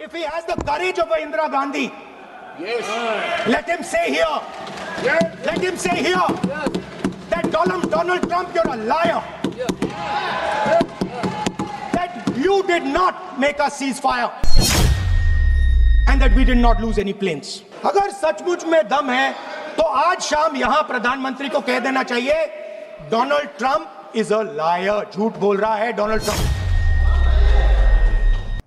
If he has the courage of Indira Gandhi, Yes. let him say here, Yes. let him say here that Donald Trump, you're a liar. That you did not make us ceasefire and that we did not lose any planes. अगर सचमुच में दम है तो आज शाम यहां प्रधानमंत्री को कह देना चाहिए Donald Trump is a liar, झूठ बोल रहा है डोनाल्ड ट्रंप।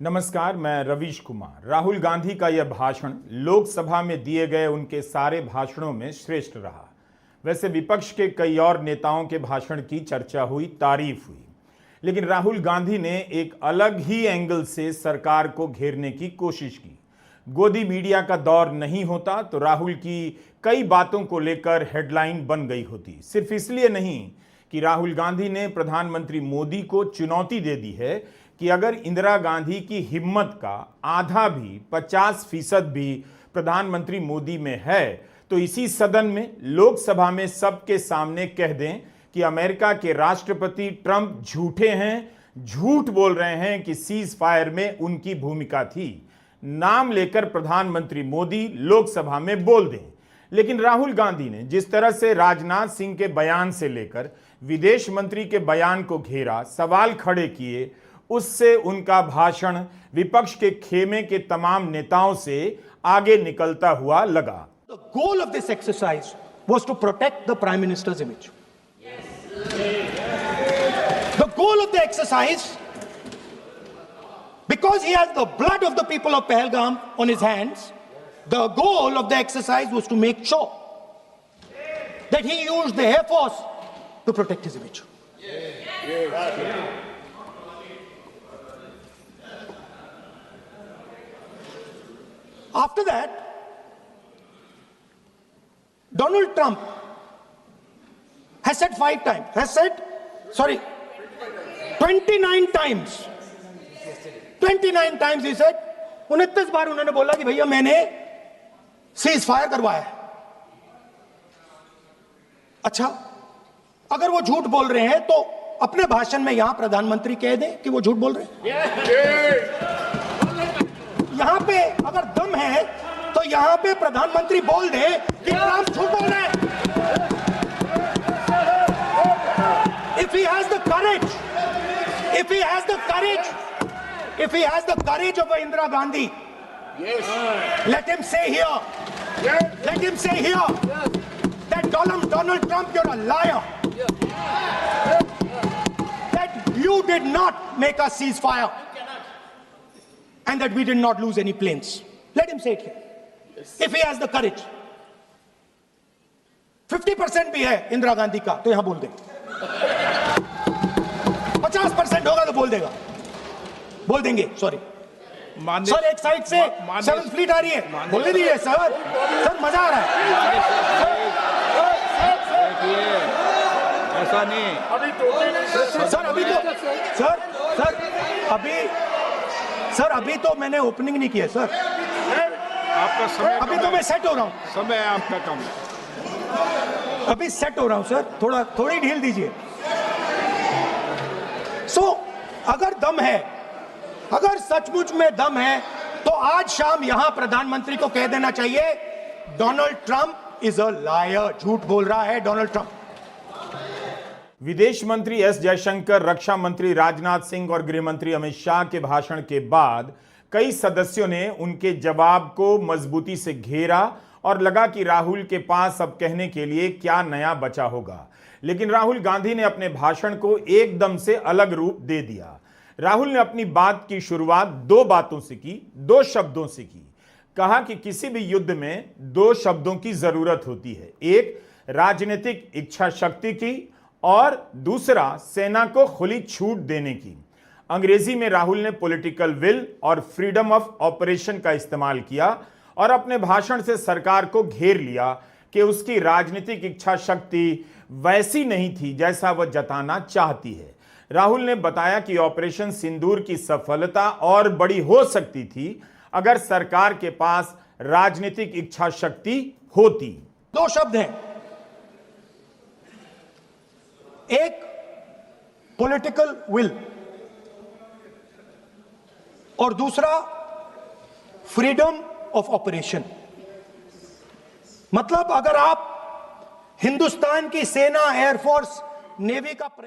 नमस्कार, मैं रवीश कुमार। राहुल गांधी का यह भाषण लोकसभा में दिए गए उनके सारे भाषणों में श्रेष्ठ रहा। वैसे विपक्ष के कई और नेताओं के भाषण की चर्चा हुई, तारीफ हुई, लेकिन राहुल गांधी ने एक अलग ही एंगल से सरकार को घेरने की कोशिश की। गोदी मीडिया का दौर नहीं होता तो राहुल की कई बातों को लेकर हेडलाइन बन गई होती। सिर्फ इसलिए नहीं कि राहुल गांधी ने प्रधानमंत्री मोदी को चुनौती दे दी है कि अगर इंदिरा गांधी की हिम्मत का आधा भी 50% भी प्रधानमंत्री मोदी में है तो इसी सदन में, लोकसभा में सबके सामने कह दें कि अमेरिका के राष्ट्रपति ट्रंप झूठे हैं, झूठ बोल रहे हैं कि सीज फायर में उनकी भूमिका थी। नाम लेकर प्रधानमंत्री मोदी लोकसभा में बोल दें। लेकिन राहुल गांधी ने जिस तरह से राजनाथ सिंह के बयान से लेकर विदेश मंत्री के बयान को घेरा, सवाल खड़े किए, उससे उनका भाषण विपक्ष के खेमे के तमाम नेताओं से आगे निकलता हुआ लगा। The goal of this exercise was to protect the Prime Minister's image. The goal of the exercise, because he has the blood of the people of Pahalgam on his hands, the goal of the exercise was to make sure that he used the Air Force to protect his image. After that, Donald Trump has said 29 times. 29 times he said, 29 बार उन्होंने बोला कि भैया मैंने cease fire करवाया है। अच्छा, अगर वो झूठ बोल रहे हैं तो अपने भाषण में यहां प्रधानमंत्री कह दें कि वो झूठ बोल रहे हैं। यहां पे अगर दम है तो यहां पे प्रधानमंत्री बोल दे कि ट्रंप झूठ बोल रहे हैं। If he has the courage, if he has the courage, if he has the courage of Indira Gandhi, Yes. let him say here, Yes. let him say here that Donald Trump, you're a liar. That you did not make us ceasefire and that we did not lose any planes. Let him say it here. If he has the courage. 50% भी है इंदिरा गांधी का तो यहां बोल दे। 50% होगा तो बोल देगा, बोल देंगे। सॉरी सर, एक साइड से 7th फ्लीट आ रही है, बोल दीजिए सर। सर मजा आ रहा है। ऐसा नहीं सर अभी तो सर अभी तो मैंने ओपनिंग नहीं किया सर। आपका समय अभी तो मैं सेट हो रहा हूं। समय आपका कम है। अभी सेट हो रहा हूं सर, थोड़ी ढील दीजिए। अगर दम है, अगर सचमुच में दम है तो आज शाम यहां प्रधानमंत्री को कह देना चाहिए Donald Trump is a liar, झूठ बोल रहा है डोनाल्ड ट्रंप। विदेश मंत्री एस जयशंकर, रक्षा मंत्री राजनाथ सिंह और गृह मंत्री अमित शाह के भाषण के बाद कई सदस्यों ने उनके जवाब को मजबूती से घेरा और लगा कि राहुल के पास अब कहने के लिए क्या नया बचा होगा। लेकिन राहुल गांधी ने अपने भाषण को एकदम से अलग रूप दे दिया। राहुल ने अपनी बात की शुरुआत 2 बातों से की, 2 शब्दों से की। कहा कि किसी भी युद्ध में 2 शब्दों की जरूरत होती है, एक राजनीतिक इच्छा शक्ति की और दूसरा सेना को खुली छूट देने की। अंग्रेजी में राहुल ने पॉलिटिकल विल और फ्रीडम ऑफ ऑपरेशन का इस्तेमाल किया और अपने भाषण से सरकार को घेर लिया कि उसकी राजनीतिक इच्छा शक्ति वैसी नहीं थी जैसा वह जताना चाहती है। राहुल ने बताया कि ऑपरेशन सिंदूर की सफलता और बड़ी हो सकती थी अगर सरकार के पास राजनीतिक इच्छा शक्ति होती। 2 शब्द हैं, एक पॉलिटिकल विल और दूसरा फ्रीडम ऑफ ऑपरेशन। मतलब अगर आप हिंदुस्तान की सेना, एयरफोर्स, नेवी का प्रयोग